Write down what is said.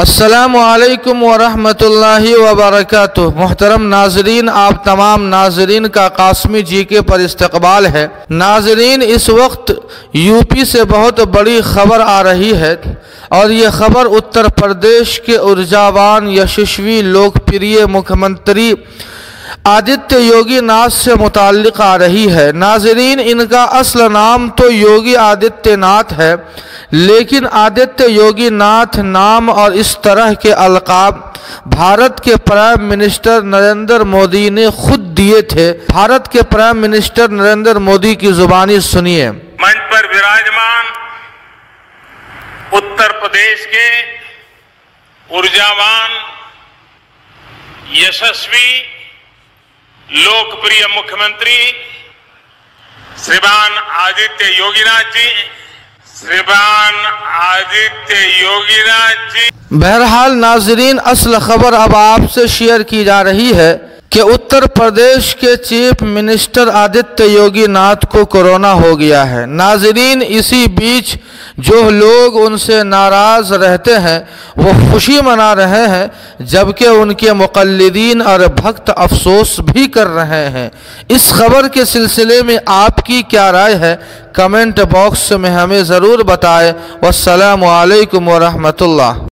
अस्सलामु अलैकुम वरहमतुल्लाहि वबरकातुह। मुहतरम नाजरीन, आप तमाम नाजरीन का कासमी जी के पर इस्तकबाल है। नाजरीन, इस वक्त यूपी से बहुत बड़ी खबर आ रही है और ये खबर उत्तर प्रदेश के ऊर्जावान यशस्वी लोकप्रिय मुख्यमंत्री आदित्य योगी नाथ से मुताल्लिक़ आ रही है। नाजरीन, इनका असल नाम तो योगी आदित्यनाथ है, लेकिन आदित्य योगी नाथ नाम और इस तरह के अलकाब भारत के प्राइम मिनिस्टर नरेंद्र मोदी ने खुद दिए थे। भारत के प्राइम मिनिस्टर नरेंद्र मोदी की जुबानी सुनिए। मंच पर विराजमान उत्तर प्रदेश के ऊर्जावान यशस्वी लोकप्रिय मुख्यमंत्री श्रीमान आदित्य योगीनाथ जी, बहरहाल नाजरीन, असल खबर अब आपसे शेयर की जा रही है कि उत्तर प्रदेश के चीफ मिनिस्टर आदित्य योगी नाथ को कोरोना हो गया है। नाजरीन, इसी बीच जो लोग उनसे नाराज रहते हैं वो खुशी मना रहे हैं, जबकि उनके मुक़ल्लिदीन और भक्त अफसोस भी कर रहे हैं। इस खबर के सिलसिले में आपकी क्या राय है, कमेंट बॉक्स में हमें ज़रूर बताएं। वस्सलामु अलैकुम वरहमतुल्लाह।